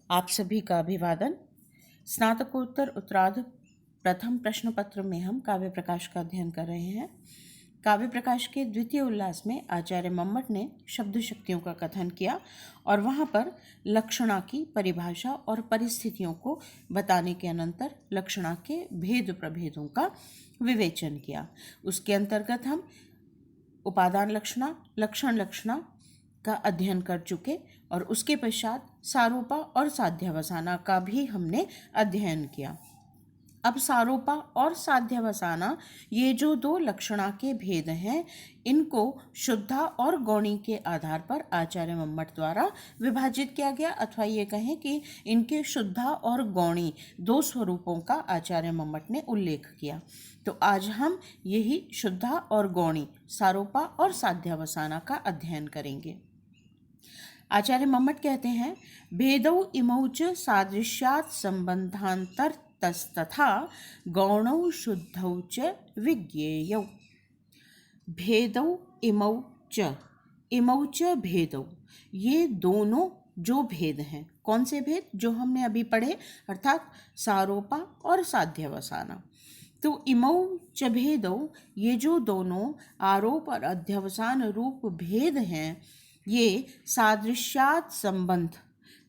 आप सभी का अभिवादन। स्नातकोत्तर उत्तरार्ध प्रथम प्रश्न पत्र में हम काव्य प्रकाश का अध्ययन कर रहे हैं। काव्य प्रकाश के द्वितीय उल्लास में आचार्य मम्मट ने शब्द शक्तियों का कथन किया और वहाँ पर लक्षणा की परिभाषा और परिस्थितियों को बताने के अनंतर लक्षणा के भेद प्रभेदों का विवेचन किया। उसके अंतर्गत हम उपादान लक्षणा, लक्षण लक्षणा का अध्ययन कर चुके और उसके पश्चात सारोपा और साध्यावसाना का भी हमने अध्ययन किया। अब सारोपा और साध्यावसाना ये जो दो लक्षणा के भेद हैं, इनको शुद्धा और गौणी के आधार पर आचार्य मम्मट द्वारा विभाजित किया गया, अथवा ये कहें कि इनके शुद्धा और गौणी दो स्वरूपों का आचार्य मम्मट ने उल्लेख किया। तो आज हम यही शुद्धा और गौणी, सारोपा और साध्यावसाना का अध्ययन करेंगे। आचार्य मम्मट कहते हैं, भेदौ इमौ च सादृश्यात् संबंधान्तरतस्तथा गौणौ शुद्धौ च विज्ञेयौ। भेदौ इमौ च भेदौ, ये दोनों जो भेद हैं, कौन से भेद? जो हमने अभी पढ़े, अर्थात सारोपा और साध्यावसाना। तो इमौ च भेदौ, ये जो दोनों आरोप और अध्यवसान रूप भेद हैं, ये सादृश्यात् संबंध,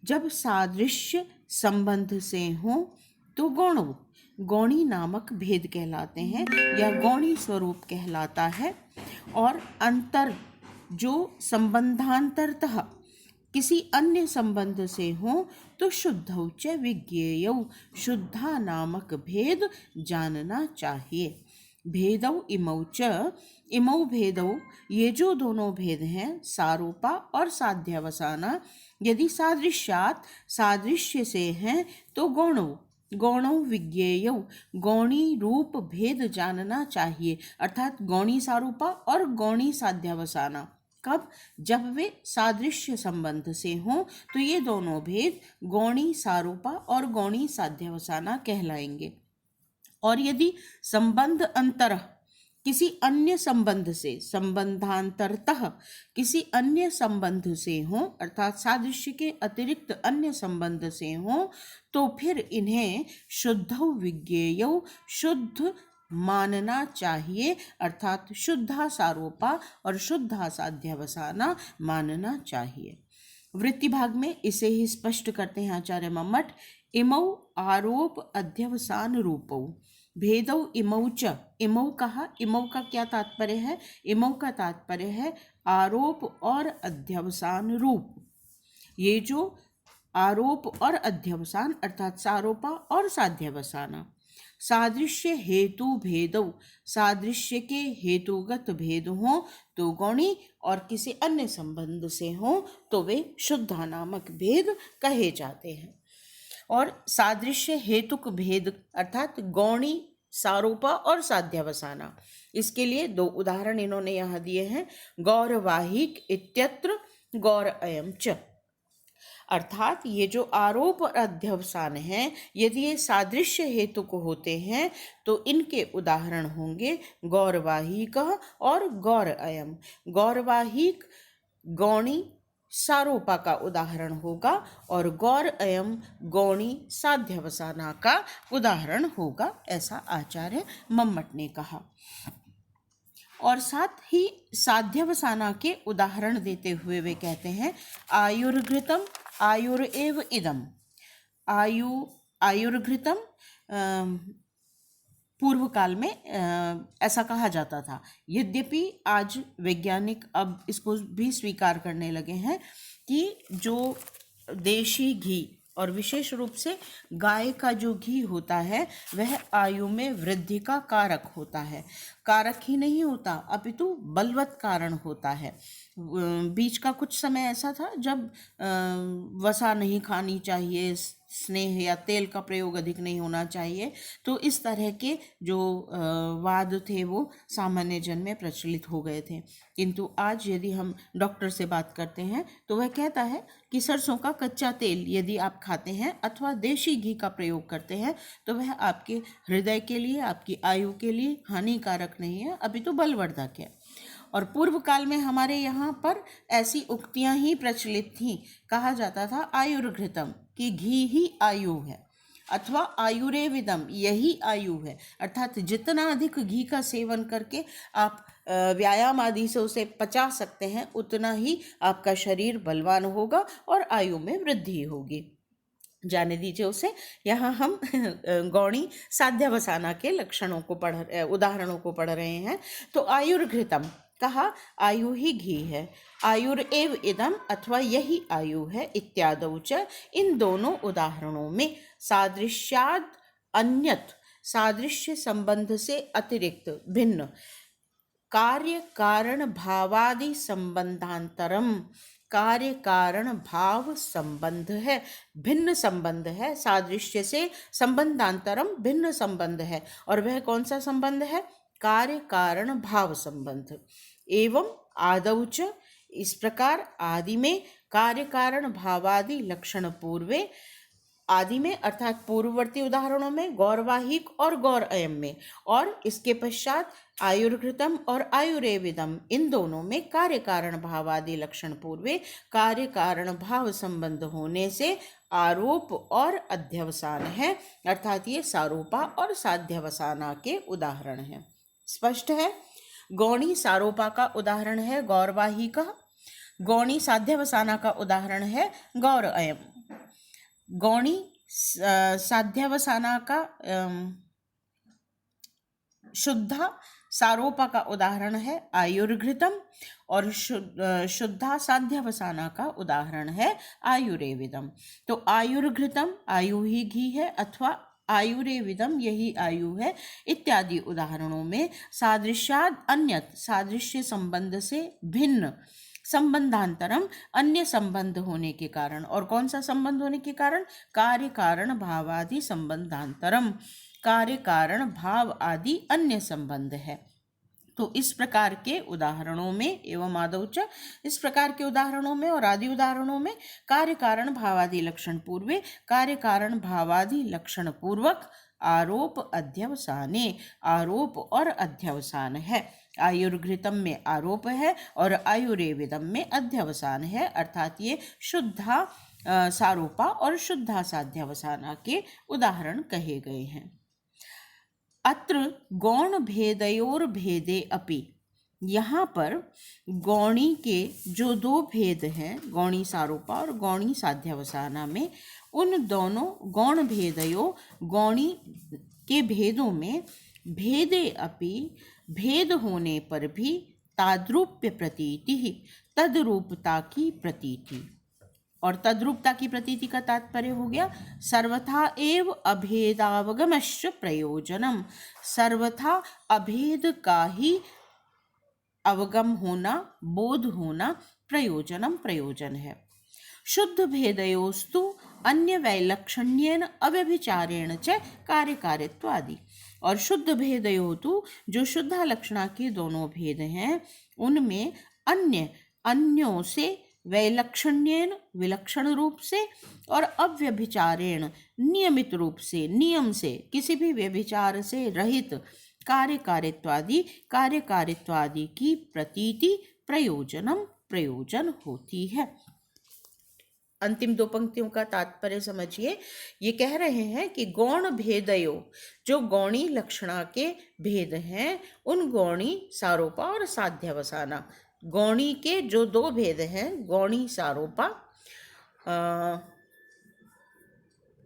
जब सादृश्य संबंध से हो तो गौणौ, गौणी नामक भेद कहलाते हैं या गौणी स्वरूप कहलाता है। और अंतर, जो संबंधांतरतः किसी अन्य संबंध से हो तो शुद्धौ च विज्ञेयौ, शुद्धा नामक भेद जानना चाहिए। भेदौ इमौ च, इमौ भेदौ, ये जो दोनों भेद हैं, सारोपा और साध्यावसाना, यदि सादृश्यात्, सादृश्य से हैं तो गौणौ, गौणौ विज्ञेयौ, गौणी रूप भेद जानना चाहिए, अर्थात गौणी सारूपा और गौणी साध्यावसाना। कब? जब वे सादृश्य संबंध से हों तो ये दोनों भेद गौणी सारूपा और गौणी साध्यावसाना कहलाएंगे। और यदि संबंध अंतरः, किसी अन्य संबंध से, संबंधांतरतः किसी अन्य संबंध से हो, अर्थात सादृश्य के अतिरिक्त अन्य संबंध से हो, तो फिर इन्हें शुद्धौ विज्ञेयौ, शुद्ध मानना चाहिए, अर्थात शुद्धा सारोपा और शुद्धा साध्यावसाना मानना चाहिए। वृत्ति भाग में इसे ही स्पष्ट करते हैं आचार्य मम्मट, इमौ आरोप अध्यवसान रूपौ भेदौ इमौ च। इमौ कहा, इमौ का क्या तात्पर्य है? इमौ का तात्पर्य है आरोप और अध्यवसान रूप। ये जो आरोप और अध्यवसान, अर्थात सारोपा और साध्यावसाना, सादृश्य हेतु भेदौ, सादृश्य के हेतुगत भेद हो तो गौणी और किसी अन्य संबंध से हो तो वे शुद्धा नामक भेद कहे जाते हैं। और सादृश्य हेतुक भेद अर्थात गौणी, सारोपा और साध्यावसाना, इसके लिए दो उदाहरण इन्होंने यहाँ दिए हैं। गौरवाहिक इत्यत्र गौर अयम च, अर्थात ये जो आरोप और अध्यवसान हैं, यदि ये सादृश्य हेतुक होते हैं तो इनके उदाहरण होंगे गौरवाहिक और गौर अयम। गौरवाहिक गौणी सारोपा का उदाहरण होगा और गौर अयम गौणी साध्यावसाना का उदाहरण होगा, ऐसा आचार्य मम्मट ने कहा। और साथ ही साध्यावसाना के उदाहरण देते हुए वे कहते हैं, आयुर्घृतम आयुरेव इदम। आयुर्घृतम पूर्व काल में ऐसा कहा जाता था। यद्यपि आज वैज्ञानिक अब इसको भी स्वीकार करने लगे हैं कि जो देशी घी और विशेष रूप से गाय का जो घी होता है वह आयु में वृद्धि का कारक होता है। कारक ही नहीं होता अपितु बलवत् कारण होता है। बीच का कुछ समय ऐसा था जब वसा नहीं खानी चाहिए, स्नेह या तेल का प्रयोग अधिक नहीं होना चाहिए, तो इस तरह के जो वाद थे वो सामान्य जन में प्रचलित हो गए थे। किंतु आज यदि हम डॉक्टर से बात करते हैं तो वह कहता है कि सरसों का कच्चा तेल यदि आप खाते हैं अथवा देशी घी का प्रयोग करते हैं तो वह आपके हृदय के लिए, आपकी आयु के लिए हानिकारक नहीं है, अभी तो बलवर्धक है। और पूर्व काल में हमारे यहाँ पर ऐसी उक्तियाँ ही प्रचलित थीं। कहा जाता था आयुर्घृतम, कि घी ही आयु है, अथवा आयुरेविदम, यही आयु है। अर्थात जितना अधिक घी का सेवन करके आप व्यायाम आदि से उसे पचा सकते हैं, उतना ही आपका शरीर बलवान होगा और आयु में वृद्धि होगी। जाने दीजिए उसे। यहाँ हम गौणी साध्यावसाना के लक्षणों को उदाहरणों को पढ़ रहे हैं। तो आयुर्घृतम, कहा आयु ही घी है, आयुरेव इदम, अथवा यही आयु है, इत्यादौ च, इन दोनों उदाहरणों में सादृश्याद अन्यत, सादृश्य संबंध से अतिरिक्त भिन्न, कार्य कारण भावादि संबंधांतरम, कार्य कारण भाव संबंध है, भिन्न संबंध है। सादृश्य से संबंधांतरम, भिन्न संबंध है। और वह कौन सा संबंध है? कार्य कारण भाव संबंध। एवं आदौ च, इस प्रकार आदि में कार्य कारण भावादि लक्षण पूर्वे, आदि में अर्थात पूर्ववर्ती उदाहरणों में, गौरवाहिक और गौर अयम में, और इसके पश्चात आयुर्घृतम और आयुरेविदम, इन दोनों में कार्य कारण भावादि लक्षण पूर्वे, कार्य कारण भाव संबंध होने से आरोप और अध्यवसान है। अर्थात ये सारोपा और साध्यवसाना के उदाहरण हैं। स्पष्ट है? गौणी सारोपा का उदाहरण है गौरवाही का, गौणी साध्यवसाना का उदाहरण है गौर अयम। गौणी साध्यवसाना का शुद्धा सारोपा का उदाहरण है आयुर्घृतम, और शुद्धा साध्यवसाना का उदाहरण है आयुरेविदम। तो आयुर्घृतम, आयु ही घी है, अथवा आयुरेविदम, यही आयु है, इत्यादि उदाहरणों में सादृश्याद अन्यत, सादृश्य संबंध से भिन्न, संबंधांतरम, अन्य संबंध होने के कारण। और कौन सा संबंध होने के कारण? कार्य कारण भावादि संबंधांतरम, कार्य कारण भाव आदि अन्य संबंध है। तो इस प्रकार के उदाहरणों में, एवं आदौ च, इस प्रकार के उदाहरणों में और आदि उदाहरणों में कार्य कारण भावादि लक्षण पूर्वे, कार्य कारण भावादि लक्षण पूर्वक आरोप अध्यवसाने, आरोप और अध्यवसान है। आयुर्घृतम में आरोप है और आयुरेविदम में अध्यवसान है। अर्थात ये शुद्धा सारोपा और शुद्धा साध्यवसाना के उदाहरण कहे गए हैं। अत्र गौण भेदयोर भेदे अपि, यहाँ पर गौणी के जो दो भेद हैं, गौणी सारोपा और गौणी साध्यवसाना में, उन दोनों गौण भेदयो, गौणी के भेदों में, भेदे अपि, भेद होने पर भी, ताद्रूप्य प्रतीति, तद्रूपता की प्रतीति। और तद्रूपता की प्रतीति का तात्पर्य हो गया सर्वथा एव अभेदावगमश्च प्रयोजनम, सर्वथा अभेद का ही अवगम होना, बोध होना प्रयोजनम, प्रयोजन है। शुद्ध भेदयोस्तु अन्य वैलक्षण्येन अव्यभिचारेण च कार्यकारित्वादि, और शुद्ध भेदयोतु, जो शुद्धा लक्षणा के दोनों भेद हैं, उनमें अन्यों से, वैलक्षण्येन, विलक्षण रूप से, और अव्यभिचारेण, नियमित रूप से, नियम से, किसी भी व्यभिचार से रहित, कार्यकारित्वादि, कार्यकारित्वादि की प्रतीति, प्रयोजनम, प्रयोजन होती है। अंतिम दो पंक्तियों का तात्पर्य समझिए। ये कह रहे हैं कि गौण भेदयो, जो गौणी लक्षणा के भेद हैं, उन गौणी सारोपा और साध्यवसाना, गौणी के जो दो भेद हैं, गौणी सारोपा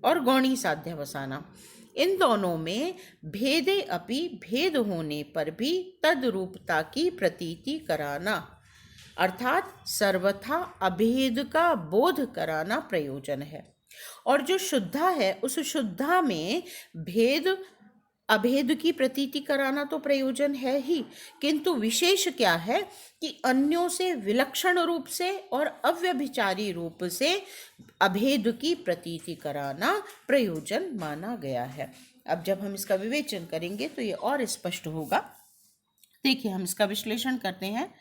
और गौणी साध्यवसाना, इन दोनों में भेदे अपि, भेद होने पर भी, तद्रूपता की प्रतीति कराना, अर्थात सर्वथा अभेद का बोध कराना प्रयोजन है। और जो शुद्धा है, उस शुद्धा में भेद अभेद की प्रतीति कराना तो प्रयोजन है ही, किंतु विशेष क्या है कि अन्यों से विलक्षण रूप से और अव्यभिचारी रूप से अभेद की प्रतीति कराना प्रयोजन माना गया है। अब जब हम इसका विवेचन करेंगे तो ये और स्पष्ट होगा। देखिए, हम इसका विश्लेषण करते हैं।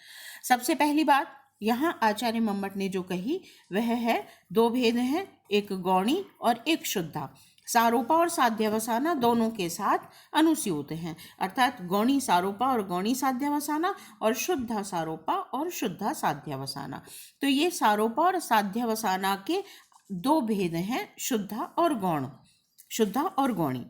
सबसे पहली बात यहाँ आचार्य मम्मट ने जो कही वह है, दो भेद हैं, एक गौणी और एक शुद्धा। सारोपा और साध्यावसाना दोनों के साथ अनुस्यूत हैं, अर्थात गौणी सारोपा और गौणी साध्यावसाना और शुद्धा सारोपा और शुद्धा साध्यावसाना। तो ये सारोपा और साध्यावसाना के दो भेद हैं, शुद्धा और गौण, शुद्धा और गौणी।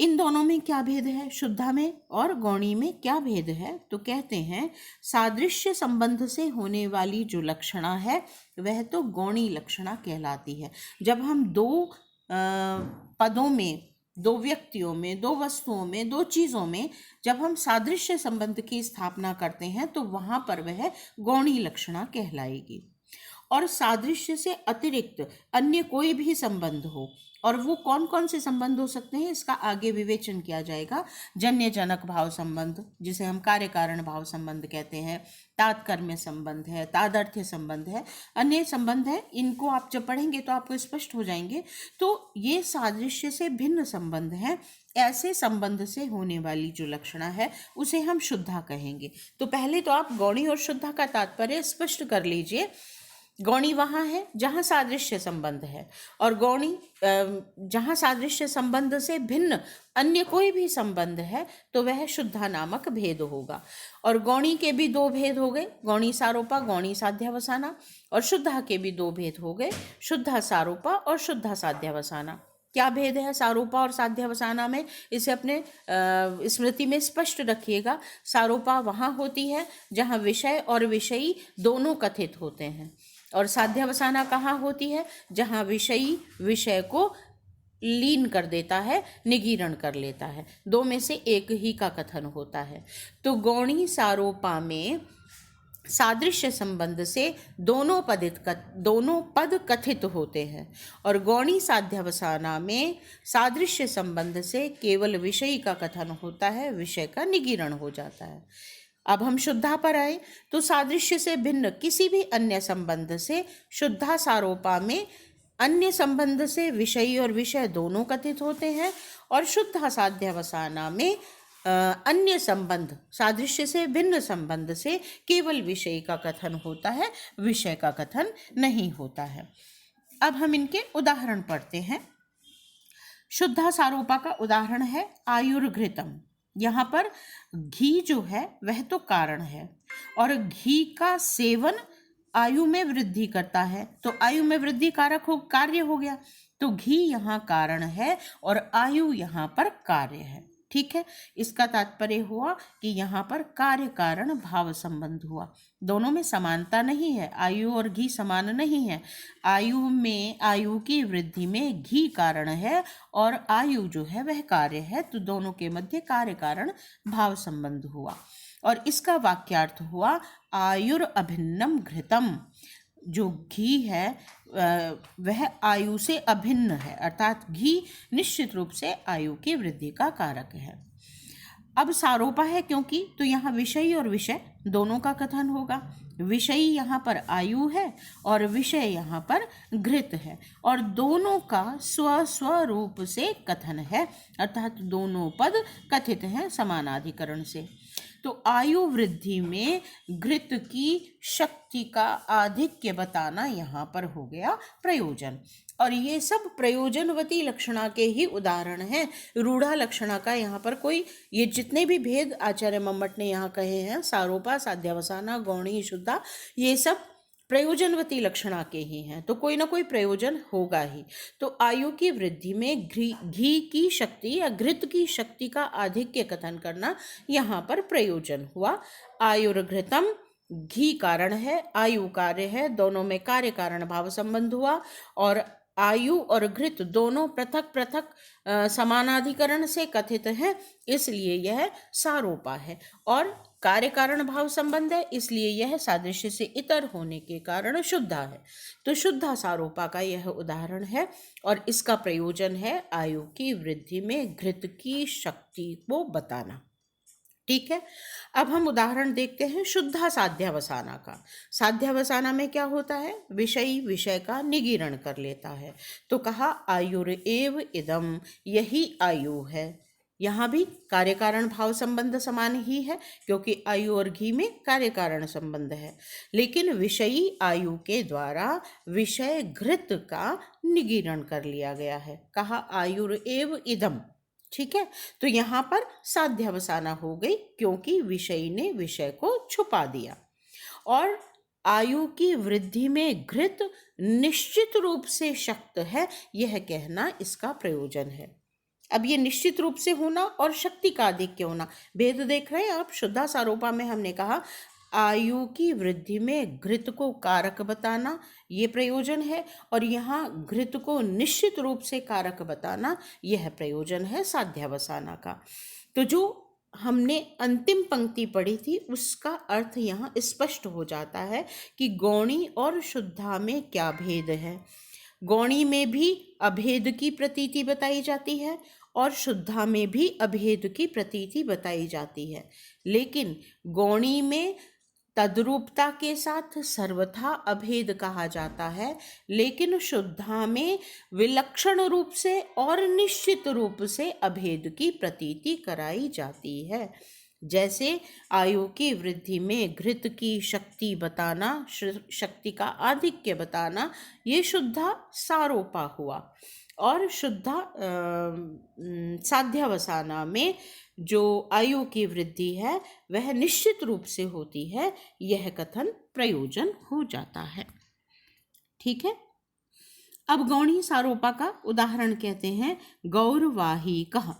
इन दोनों में क्या भेद है, शुद्धा में और गौणी में क्या भेद है? तो कहते हैं सादृश्य संबंध से होने वाली जो लक्षणा है वह तो गौणी लक्षणा कहलाती है। जब हम दो पदों में, दो व्यक्तियों में, दो वस्तुओं में, दो चीज़ों में जब हम सादृश्य संबंध की स्थापना करते हैं तो वहाँ पर वह गौणी लक्षणा कहलाएगी। और सादृश्य से अतिरिक्त अन्य कोई भी संबंध हो, और वो कौन कौन से संबंध हो सकते हैं इसका आगे विवेचन किया जाएगा। जन्य जनक भाव संबंध, जिसे हम कार्य कारण भाव संबंध कहते हैं, तात्कर्म्य संबंध है, तादर्थ्य संबंध है, अन्य संबंध है। इनको आप जब पढ़ेंगे तो आपको स्पष्ट हो जाएंगे। तो ये सादृश्य से भिन्न संबंध हैं। ऐसे संबंध से होने वाली जो लक्षणा है उसे हम शुद्धा कहेंगे। तो पहले तो आप गौणी और शुद्धा का तात्पर्य स्पष्ट कर लीजिए। गौणी वहाँ है जहाँ सादृश्य संबंध है, और गौणी जहाँ सादृश्य संबंध से भिन्न अन्य कोई भी संबंध है तो वह शुद्धा नामक भेद होगा। और गौणी के भी दो भेद हो गए, गौणी सारोपा, गौणी साध्यावसाना, और शुद्धा के भी दो भेद हो गए, शुद्धा सारोपा और शुद्धा साध्यावसाना। क्या भेद है सारोपा और साध्यावसाना में, इसे अपने स्मृति में स्पष्ट रखिएगा। सारोपा वहाँ होती है जहाँ विषय और विषयी दोनों कथित होते हैं, और साध्यावसाना कहाँ होती है? जहाँ विषयी विषय को लीन कर देता है, निगीरण कर लेता है, दो में से एक ही का कथन होता है। तो गौणी सारोपा में सादृश्य संबंध से दोनों पद कथित होते हैं, और गौणी साध्यावसाना में सादृश्य संबंध से केवल विषयी का कथन होता है, विषय का निगीरण हो जाता है। अब हम शुद्धा पर आए तो सादृश्य से भिन्न किसी भी अन्य संबंध से शुद्धा सारोपा में अन्य संबंध से विषयी और विषय दोनों कथित होते हैं, और शुद्धा साध्यावसाना में अन्य संबंध, सादृश्य से भिन्न संबंध से केवल विषय का कथन होता है, विषय का कथन नहीं होता है। अब हम इनके उदाहरण पढ़ते हैं। शुद्धा सारोपा का उदाहरण है आयुर्घृतम। यहाँ पर घी जो है वह तो कारण है, और घी का सेवन आयु में वृद्धि करता है, तो आयु में वृद्धि कारक हो कार्य हो गया, तो घी यहाँ कारण है और आयु यहाँ पर कार्य है। ठीक है, इसका तात्पर्य हुआ कि यहाँ पर कार्य कारण भाव संबंध हुआ। दोनों में समानता नहीं है, आयु और घी समान नहीं है। आयु की वृद्धि में घी कारण है और आयु जो है वह कार्य है, तो दोनों के मध्य कार्य कारण भाव संबंध हुआ। और इसका वाक्यार्थ हुआ आयुर अभिन्नम घृतम। जो घी है वह आयु से अभिन्न है, अर्थात घी निश्चित रूप से आयु की वृद्धि का कारक है। अब सारोपा है क्योंकि, तो यहाँ विषयी और विषय दोनों का कथन होगा। विषयी यहाँ पर आयु है और विषय यहाँ पर घृत है, और दोनों का स्व रूप से कथन है, अर्थात दोनों पद कथित हैं समानाधिकरण से। तो आयु वृद्धि में घृत की शक्ति का आधिक्य बताना यहाँ पर हो गया प्रयोजन, और ये सब प्रयोजनवती लक्षणा के ही उदाहरण हैं। रूढ़ा लक्षणा का यहाँ पर कोई, ये जितने भी भेद आचार्य मम्मट ने यहाँ कहे हैं, सारोपा, साध्यावसाना, गौणी, शुद्धा, ये सब प्रयोजनवती लक्षणा के ही हैं, तो कोई ना कोई प्रयोजन होगा ही। तो आयु की वृद्धि में घी की शक्ति या घृत की शक्ति का आधिक्य कथन करना यहाँ पर प्रयोजन हुआ। आयुर्घृतम, घी कारण है, आयु कार्य है, दोनों में कार्य कारण भाव संबंध हुआ, और आयु और घृत दोनों पृथक पृथक समानाधिकरण से कथित हैं, इसलिए यह सारोपा है। और कार्य कारण भाव संबंध है, इसलिए यह सादृश्य से इतर होने के कारण शुद्धा है। तो शुद्धा सारोपा का यह उदाहरण है, और इसका प्रयोजन है आयु की वृद्धि में घृत की शक्ति को बताना। ठीक है, अब हम उदाहरण देखते हैं शुद्धा साध्यावसाना का। साध्यावसाना में क्या होता है? विषयी विषय का निगीरण कर लेता है। तो कहा आयुर एव इदम, यही आयु है, यहाँ भी कार्य कारण भाव संबंध समान ही है, क्योंकि आयु और घी में कार्य कारण संबंध है, लेकिन विषयी आयु के द्वारा विषय घृत का निगीरण कर लिया गया है। कहा आयुरेव इदम, ठीक है। तो यहाँ पर साध्यावसाना हो गई, क्योंकि विषयी ने विषय को छुपा दिया। और आयु की वृद्धि में घृत निश्चित रूप से शक्त है, यह कहना इसका प्रयोजन है। अब ये निश्चित रूप से होना और शक्ति का आधिक्य होना, भेद देख रहे हैं आप। शुद्धासारोपा में हमने कहा आयु की वृद्धि में घृत को कारक बताना ये प्रयोजन है, और यहाँ घृत को निश्चित रूप से कारक बताना यह प्रयोजन है साध्यावसाना का। तो जो हमने अंतिम पंक्ति पढ़ी थी उसका अर्थ यहाँ स्पष्ट हो जाता है कि गौणी और शुद्धा में क्या भेद है। गौणी में भी अभेद की प्रतीति बताई जाती है और शुद्धा में भी अभेद की प्रतीति बताई जाती है, लेकिन गौणी में तद्रूपता के साथ सर्वथा अभेद कहा जाता है, लेकिन शुद्धा में विलक्षण रूप से और निश्चित रूप से अभेद की प्रतीति कराई जाती है। जैसे आयु की वृद्धि में घृत की शक्ति बताना, शक्ति का आधिक्य बताना, ये शुद्धा सारोपा हुआ। और शुद्धा साध्यावसाना में जो आयु की वृद्धि है वह निश्चित रूप से होती है, यह कथन प्रयोजन हो जाता है। ठीक है। अब गौणी सारोपा का उदाहरण कहते हैं गौरवाहिकः।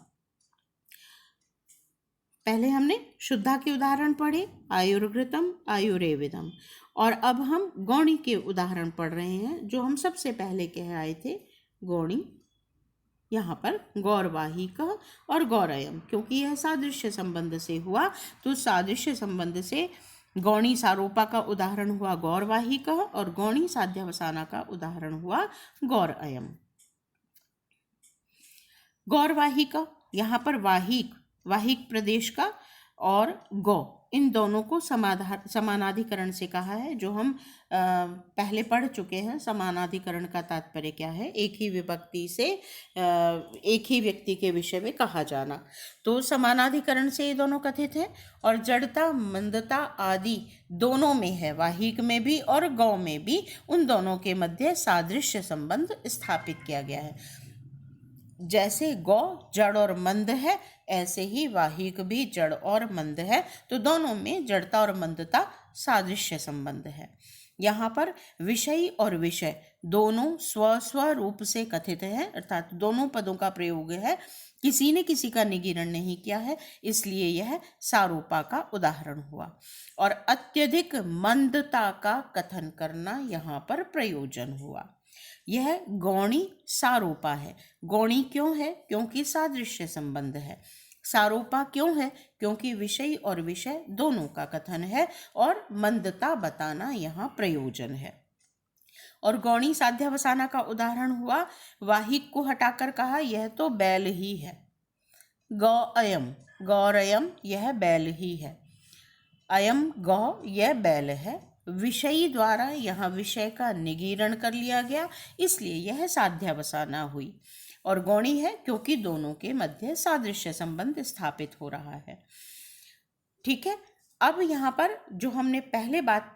पहले हमने शुद्धा के उदाहरण पढ़े, आयुर्घृतम आयुरेविदम, और अब हम गौणी के उदाहरण पढ़ रहे हैं जो हम सबसे पहले कह आए थे। गौणी यहाँ पर गौरवाहिक और गौरयम, क्योंकि यह सादृश्य संबंध से हुआ, तो सादृश्य संबंध से गौणी सारोपा का उदाहरण हुआ गौरवाहिक और गौणी साध्यावसाना का उदाहरण हुआ गौरअयम। गौरवाहिक यहाँ पर वाहिक प्रदेश का और गौ, इन दोनों को समानाधिकरण से कहा है, जो हम पहले पढ़ चुके हैं। समानाधिकरण का तात्पर्य क्या है? एक ही विभक्ति से एक ही व्यक्ति के विषय में कहा जाना। तो समानाधिकरण से ये दोनों कथित हैं, और जड़ता मंदता आदि दोनों में है, वाहिक में भी और गौ में भी, उन दोनों के मध्य सादृश्य संबंध स्थापित किया गया है। जैसे गौ जड़ और मंद है, ऐसे ही वाहिक भी जड़ और मंद है, तो दोनों में जड़ता और मंदता सादृश्य संबंध है। यहाँ पर विषयी और विषय दोनों स्व रूप से कथित हैं, अर्थात दोनों पदों का प्रयोग है, किसी ने किसी का निगीरण नहीं किया है, इसलिए यह सारोपा का उदाहरण हुआ। और अत्यधिक मंदता का कथन करना यहाँ पर प्रयोजन हुआ। यह गौणी सारोपा है। गौणी क्यों है? क्योंकि सादृश्य संबंध है। सारोपा क्यों है? क्योंकि विषय और विषय दोनों का कथन है और मंदता बताना यहाँ प्रयोजन है। और गौणी साध्यावसाना का उदाहरण हुआ, वाहिक को हटाकर कहा यह तो बैल ही है। गौरयम यह बैल ही है। अयम गौ यह बैल है। विषयी द्वारा यहाँ विषय का निगीरण कर लिया गया, इसलिए यह साध्यावसाना हुई। और गौणी है क्योंकि दोनों के मध्य सादृश्य संबंध स्थापित हो रहा है। ठीक है। अब यहाँ पर जो हमने पहले बात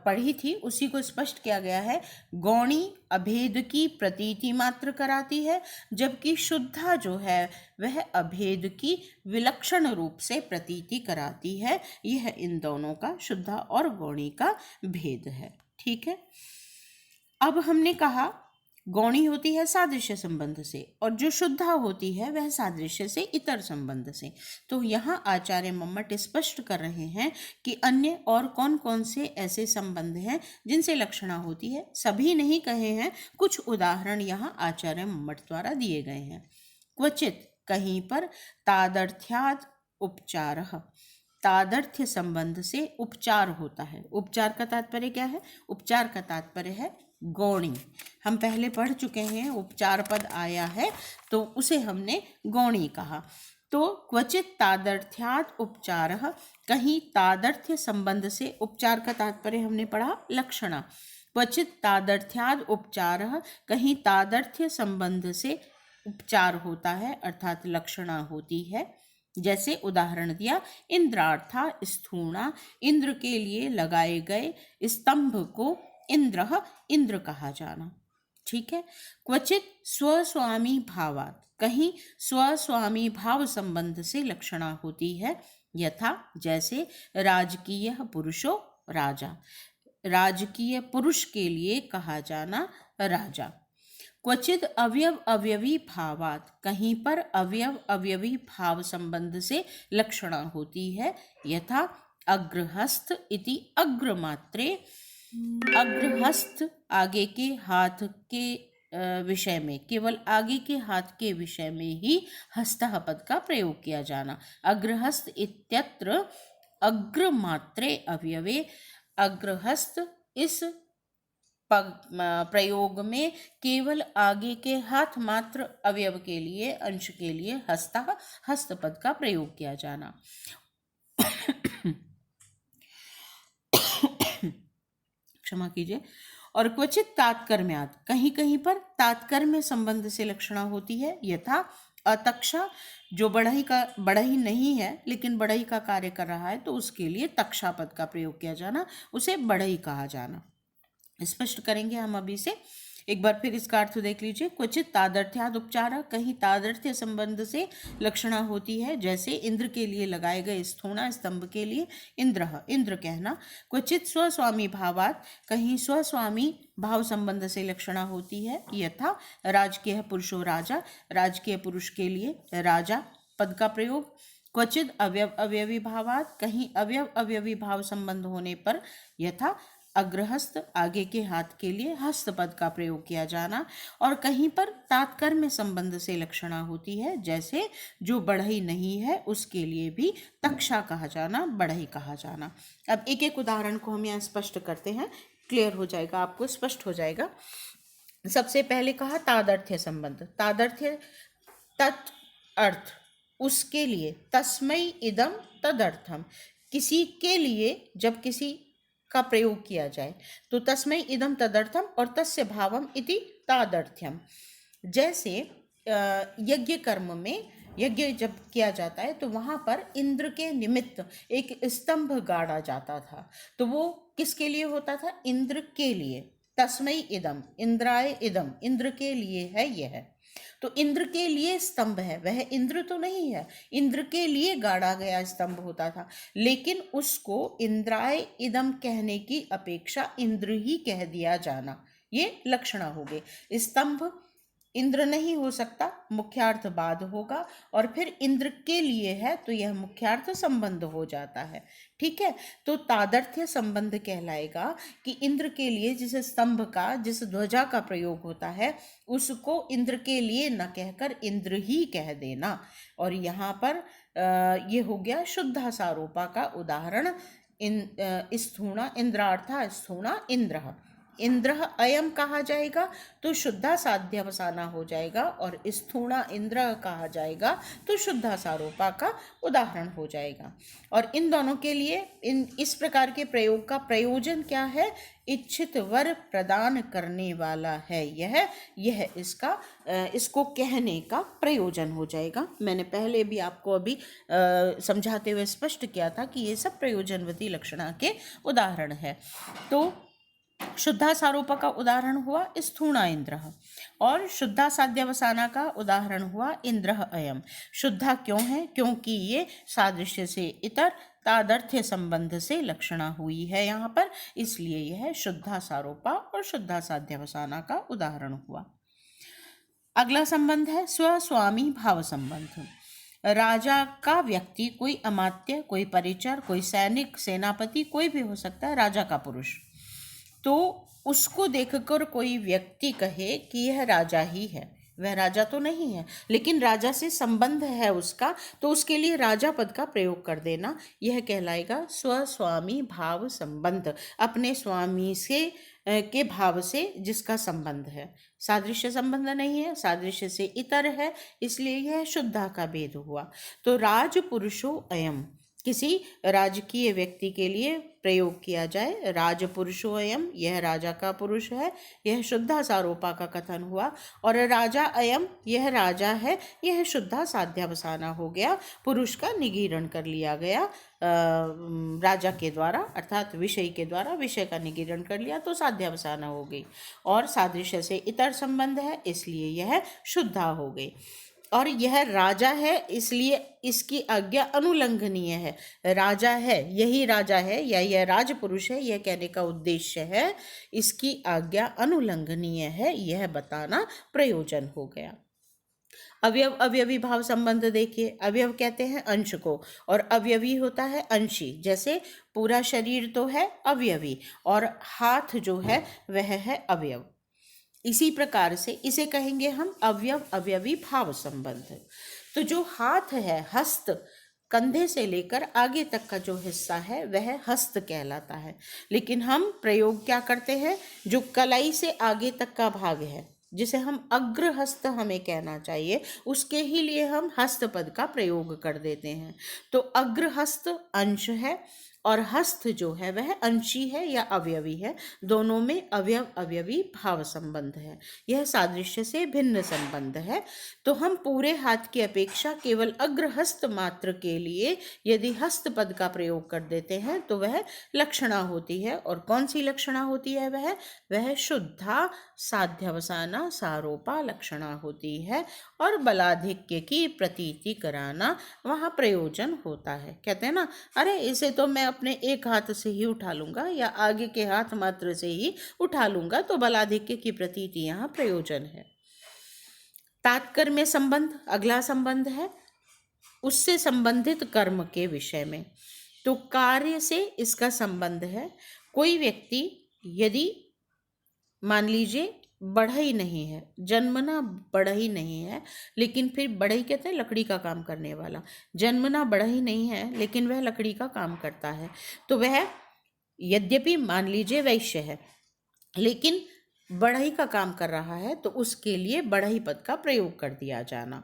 पढ़ी थी उसी को स्पष्ट किया गया है। गौणी अभेद की प्रतीति मात्र कराती है, जबकि शुद्धा जो है वह अभेद की विलक्षण रूप से प्रतीति कराती है। यह इन दोनों का, शुद्धा और गौणी का भेद है। ठीक है। अब हमने कहा गौणी होती है सादृश्य संबंध से, और जो शुद्धा होती है वह सादृश्य से इतर संबंध से। तो यहाँ आचार्य मम्मट स्पष्ट कर रहे हैं कि अन्य और कौन कौन से ऐसे संबंध हैं जिनसे लक्षणा होती है। सभी नहीं कहे हैं, कुछ उदाहरण यहाँ आचार्य मम्मट द्वारा दिए गए हैं। क्वचित कहीं पर तादर्थ्याद उपचारः, तादर्थ्य संबंध से उपचार होता है। उपचार का तात्पर्य क्या है? उपचार का तात्पर्य है गौणी। हम पहले पढ़ चुके हैं, उपचार पद आया है तो उसे हमने गौणी कहा। तो क्वचित तादर्थ्याद उपचारः, कहीं तादर्थ्य संबंध से, उपचार का तात्पर्य हमने पढ़ा लक्षणा। क्वचित तादर्थ्याद उपचारः, कहीं तादर्थ्य संबंध से उपचार होता है अर्थात लक्षणा होती है। जैसे उदाहरण दिया, इंद्रार्था स्थूणा, इंद्र के लिए लगाए गए स्तंभ को इंद्र इंद्र कहा जाना। ठीक है। क्वचित स्वस्वामी भावात, कहीं स्वस्वामी भाव संबंध से लक्षणा होती है। यथा जैसे राजकीय पुरुषो राजा, राजकीय पुरुष के लिए कहा जाना राजा। क्वचित अवयव अवयवी भावात, कहीं पर अवयव अवयवी भाव संबंध से लक्षणा होती है। यथा अग्रहस्त इति अग्रमात्रे, अग्रहस्त आगे के हाथ के विषय में, केवल आगे के हाथ के विषय में ही हस्तः पद का प्रयोग किया जाना। अग्रहस्त इत्यत्र अग्रमात्रे अवयवे, अग्रहस्त इस प्रयोग में केवल आगे के हाथ मात्र अवयव के लिए, अंश के लिए हस्तः हस्त पद का प्रयोग किया जाना। क्षमा कीजिए। और क्वचित तात्कर्म्यात्, कहीं कहीं पर तात्कर्म्य संबंध से लक्षणा होती है। यथा अतक्षा, जो बढ़ई नहीं है लेकिन बढ़ई का कार्य कर रहा है, तो उसके लिए तक्षा पद का प्रयोग किया जाना, उसे बढ़ई कहा जाना। स्पष्ट करेंगे हम अभी से। एक बार फिर इसका अर्थ देख लीजिए। क्वचित तादर्थ्याद उपचार, कहीं तादर्थ्य संबंध से लक्षणा होती है। जैसे इंद्र के लिए लगाए गए स्थूणा, स्तंभ के लिए इंद्र इंद्र कहना। क्वचित स्वस्वामी भावात, कहीं स्वस्वामी भाव संबंध से लक्षणा होती है। यथा राजकीय पुरुषो राजा, राजकीय पुरुष के लिए राजा पद का प्रयोग। क्वचित अवयव अवयवी भावात, कहीं अवयव अवयवी भाव संबंध होने पर। यथा अग्रहस्त, आगे के हाथ के लिए हस्त पद का प्रयोग किया जाना। और कहीं पर तात्कर्म्य संबंध से लक्षणा होती है। जैसे जो बढ़ई नहीं है उसके लिए भी तक्षा कहा जाना, बढ़ई कहा जाना। अब एक एक उदाहरण को हम यहाँ स्पष्ट करते हैं, क्लियर हो जाएगा, आपको स्पष्ट हो जाएगा। सबसे पहले कहा तादर्थ्य संबंध। तादर्थ्य तत् अर्थ, उसके लिए, तस्मै इदम तदर्थम, किसी के लिए जब किसी का प्रयोग किया जाए तो तस्मै इदम तदर्थम और तस्य भावम इति तादर्थ्यम। जैसे यज्ञ कर्म में, यज्ञ जब किया जाता है तो वहाँ पर इंद्र के निमित्त एक स्तंभ गाड़ा जाता था, तो वो किसके लिए होता था? इंद्र के लिए। तस्मै इदम, इंद्राय इदम, इंद्र के लिए है यह। तो इंद्र के लिए स्तंभ है, वह इंद्र तो नहीं है, इंद्र के लिए गाड़ा गया स्तंभ होता था, लेकिन उसको इंद्राय इदम कहने की अपेक्षा इंद्र ही कह दिया जाना, ये लक्षणा हो गई। स्तंभ इंद्र नहीं हो सकता, मुख्यार्थ बाद होगा, और फिर इंद्र के लिए है तो यह मुख्यार्थ संबंध हो जाता है। ठीक है, तो तादर्थ्य संबंध कहलाएगा कि इंद्र के लिए जिस स्तंभ का, जिस ध्वजा का प्रयोग होता है उसको इंद्र के लिए न कहकर इंद्र ही कह देना। और यहाँ पर ये हो गया शुद्धासारोपा का उदाहरण। स्थूणा इंद्रार्था स्थूणा इंद्र, इंद्र अयम कहा जाएगा तो शुद्धा साध्यवसाना हो जाएगा, और स्थूणा इंद्र कहा जाएगा तो शुद्धासारोपा का उदाहरण हो जाएगा। और इन दोनों के लिए इस प्रकार के प्रयोग का प्रयोजन क्या है? इच्छित वर प्रदान करने वाला है यह इसका इसको कहने का प्रयोजन हो जाएगा। मैंने पहले भी आपको अभी समझाते हुए स्पष्ट किया था कि ये सब प्रयोजनवती लक्षणा के उदाहरण है। तो शुद्धासारोप का उदाहरण हुआ स्थूणा इंद्र, और शुद्धा साध्यवसाना का उदाहरण हुआ इंद्र अयम। शुद्धा क्यों है? क्योंकि ये सादृश्य से इतर तादर्थ्य संबंध से लक्षणा हुई है यहाँ पर, इसलिए यह शुद्धासारोपा और शुद्धा साध्यवसाना का उदाहरण हुआ। अगला संबंध है स्वस्वामी भाव संबंध। राजा का व्यक्ति, कोई अमात्य, कोई परिचर, कोई सैनिक, सेनापति, कोई भी हो सकता है, राजा का पुरुष, तो उसको देखकर कोई व्यक्ति कहे कि यह राजा ही है, वह राजा तो नहीं है लेकिन राजा से संबंध है उसका, तो उसके लिए राजा पद का प्रयोग कर देना, यह कहलाएगा स्वस्वामी भाव संबंध। अपने स्वामी से के भाव से जिसका संबंध है, सादृश्य संबंध नहीं है, सादृश्य से इतर है, इसलिए यह शुद्धा का भेद हुआ। तो राज पुरुषो अयम, किसी राजकीय व्यक्ति के लिए प्रयोग किया जाए। राजपुरुषोऽयं, यह राजा का पुरुष है, यह शुद्धा सारोपा का कथन हुआ। और राजा अयम, यह राजा है, यह शुद्धा साध्यावसाना हो गया, पुरुष का निगीरण कर लिया गया राजा के द्वारा, अर्थात विषय के द्वारा विषय का निगीरण कर लिया तो साध्यावसाना हो गई। और सादृश्य से इतर संबंध है, इसलिए यह शुद्धा हो गई। और यह राजा है, इसलिए इसकी आज्ञा अनुलंघनीय है। राजा है, यही राजा है या यह राजपुरुष है, यह कहने का उद्देश्य है इसकी आज्ञा अनुलंघनीय है, यह बताना प्रयोजन हो गया। अवयव अवयवी भाव संबंध देखिए। अवयव कहते हैं अंश को, और अवयवी होता है अंशी। जैसे पूरा शरीर तो है अवयवी, और हाथ जो है वह है अवयव। इसी प्रकार से इसे कहेंगे हम अवयव अवयवी भाव संबंध। तो जो हाथ है, हस्त, कंधे से लेकर आगे तक का जो हिस्सा है वह हस्त कहलाता है। लेकिन हम प्रयोग क्या करते हैं, जो कलाई से आगे तक का भाग है, जिसे हम अग्रहस्त हमें कहना चाहिए, उसके ही लिए हम हस्त पद का प्रयोग कर देते हैं। तो अग्रहस्त अंश है और हस्त जो है वह अंशी है या अवयवी है। दोनों में अवयव अवयवी भाव संबंध है। यह सादृश्य से भिन्न संबंध है। तो हम पूरे हाथ की अपेक्षा केवल अग्रहस्त मात्र के लिए यदि हस्त पद का प्रयोग कर देते हैं तो वह लक्षणा होती है। और कौन सी लक्षणा होती है? वह शुद्धा साध्यावसाना सारोपा लक्षणा होती है। और बलाधिक्य की प्रतीति कराना वहाँ प्रयोजन होता है। कहते हैं ना, अरे इसे तो मैं अपने एक हाथ से ही उठा लूंगा या आगे के हाथ मात्र से ही उठा लूंगा, तो बलाधिक्य की प्रतीति यहाँ प्रयोजन है। तात्कर्म्य संबंध अगला संबंध है, उससे संबंधित कर्म के विषय में। तो कार्य से इसका संबंध है। कोई व्यक्ति यदि मान लीजिए बढ़ई नहीं है, जन्मना बढ़ई नहीं है, लेकिन फिर बढ़ई कहते हैं लकड़ी का काम करने वाला, जन्मना बढ़ई नहीं है लेकिन वह लकड़ी का काम करता है, तो वह यद्यपि मान लीजिए वैश्य है लेकिन बढ़ई का काम कर रहा है, तो उसके लिए बढ़ई पद का प्रयोग कर दिया जाना।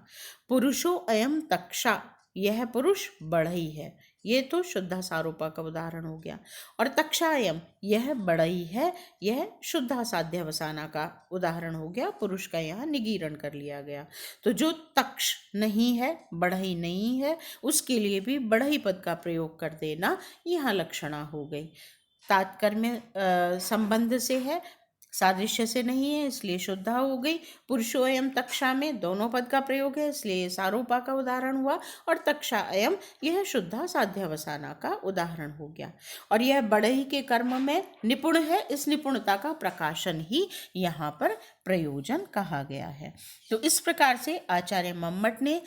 पुरुषो अयम तक्षा, यह पुरुष बढ़ई है, ये तो शुद्धा सारोपा का उदाहरण हो गया। और तक्षायम, यह बढ़ई है, यह शुद्धा साध्यावसाना का उदाहरण हो गया, पुरुष का यहाँ निगीरण कर लिया गया। तो जो तक्ष नहीं है, बढ़ई नहीं है, उसके लिए भी बढ़ई पद का प्रयोग कर देना यहाँ लक्षणा हो गई। तात्कर्म्य संबंध से है, सादृश्य से नहीं है, इसलिए शुद्धा हो गई। पुरुषो अयम तक्षा में दोनों पद का प्रयोग है, इसलिए सारोपा का उदाहरण हुआ। और तक्षा अयम, यह शुद्धा साध्यावसाना का उदाहरण हो गया। और यह बढ़ई के कर्म में निपुण है, इस निपुणता का प्रकाशन ही यहाँ पर प्रयोजन कहा गया है। तो इस प्रकार से आचार्य मम्मट ने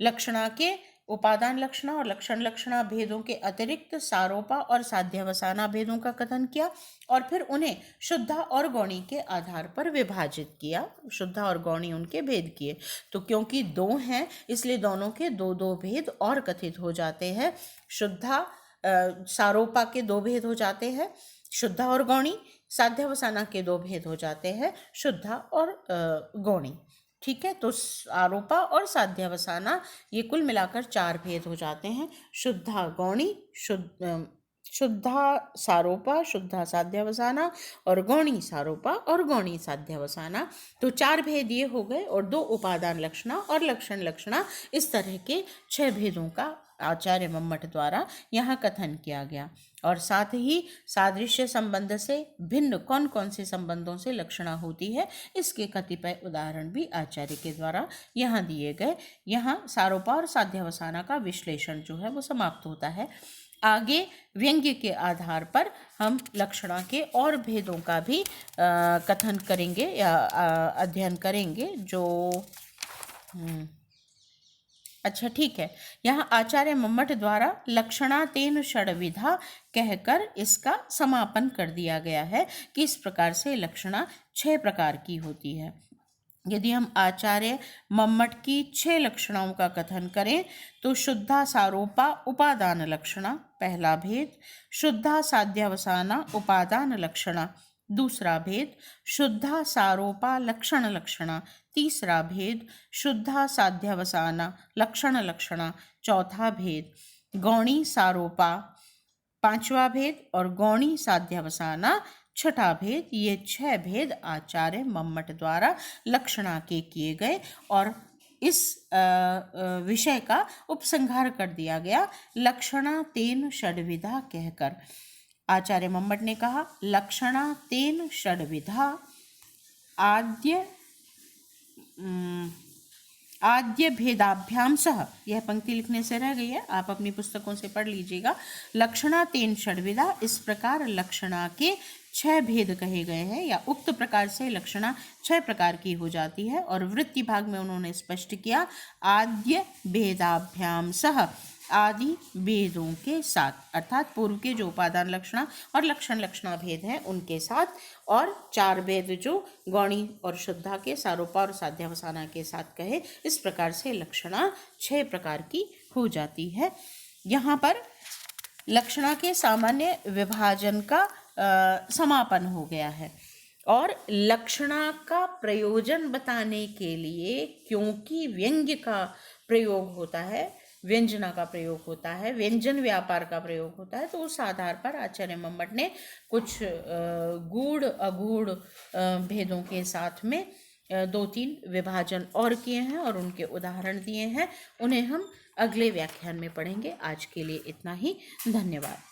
लक्षणा के उपादान लक्षणा और लक्षण लक्षणा भेदों के अतिरिक्त सारोपा और साध्यावसाना भेदों का कथन किया, और फिर उन्हें शुद्धा और गौणी के आधार पर विभाजित किया। शुद्धा और गौणी उनके भेद किए। तो क्योंकि दो हैं, इसलिए दोनों के दो दो भेद और कथित हो जाते हैं। शुद्धा सारोपा के दो भेद हो जाते हैं, शुद्धा और गौणी। साध्यावसाना के दो भेद हो जाते हैं, शुद्धा और गौणी। ठीक है, तो आरोपा और साध्यावसाना ये कुल मिलाकर चार भेद हो जाते हैं। शुद्धा गौणी, शुद्धा सारोपा, शुद्धा साध्यावसाना और गौणी सारोपा और गौणी साध्यावसाना। तो चार भेद ये हो गए, और दो उपादान लक्षणा और लक्षण लक्षणा, इस तरह के 6 भेदों का आचार्य मम्मट द्वारा यहाँ कथन किया गया। और साथ ही सादृश्य संबंध से भिन्न कौन कौन से संबंधों से लक्षणा होती है, इसके कतिपय उदाहरण भी आचार्य के द्वारा यहाँ दिए गए। यहाँ सारोपा और साध्यावसाना का विश्लेषण जो है वो समाप्त होता है। आगे व्यंग्य के आधार पर हम लक्षणा के और भेदों का भी कथन करेंगे या अध्ययन करेंगे। जो अच्छा ठीक है, यहाँ आचार्य मम्मट द्वारा लक्षणा तेन षड्विधा कहकर इसका समापन कर दिया गया है कि इस प्रकार से लक्षणा 6 प्रकार की होती है। यदि हम आचार्य मम्मट की 6 लक्षणाओं का कथन करें तो शुद्धा सारोपा उपादान लक्षणा पहला भेद, शुद्धा साध्यावसाना उपादान लक्षणा दूसरा भेद, शुद्धा सारोपा लक्षण लक्षणा तीसरा भेद, शुद्धा साध्यावसाना लक्षण लक्षणा चौथा भेद, गौणी सारोपा पांचवा भेद और गौणी साध्यावसाना छठा भेद। ये 6 भेद आचार्य मम्मट द्वारा लक्षणा के किए गए और इस विषय का उपसंहार कर दिया गया लक्षणा तेन षड्विधा कहकर। आचार्य मम्मट ने कहा लक्षणा तेन षड्विधा आद्य भेदाभ्याम सह। यह पंक्ति लिखने से रह गई है, आप अपनी पुस्तकों से पढ़ लीजिएगा। लक्षणा तेन षड्विधा, इस प्रकार लक्षणा के 6 भेद कहे गए हैं, या उक्त प्रकार से लक्षणा 6 प्रकार की हो जाती है। और वृत्ति भाग में उन्होंने स्पष्ट किया आद्य भेदाभ्याम सह, आदि भेदों के साथ, अर्थात पूर्व के जो उपादान लक्षणा और लक्षण लक्षणा भेद हैं उनके साथ, और 4 भेद जो गौणी और शुद्धा के सारोपा और साध्यावसाना के साथ कहे। इस प्रकार से लक्षणा 6 प्रकार की हो जाती है। यहाँ पर लक्षणा के सामान्य विभाजन का समापन हो गया है। और लक्षणा का प्रयोजन बताने के लिए, क्योंकि व्यंग्य का प्रयोग होता है, व्यंजना का प्रयोग होता है, व्यंजन व्यापार का प्रयोग होता है, तो उस आधार पर आचार्य मम्मट ने कुछ गूढ़ अगूढ़ भेदों के साथ में 2-3 विभाजन और किए हैं और उनके उदाहरण दिए हैं। उन्हें हम अगले व्याख्यान में पढ़ेंगे। आज के लिए इतना ही। धन्यवाद।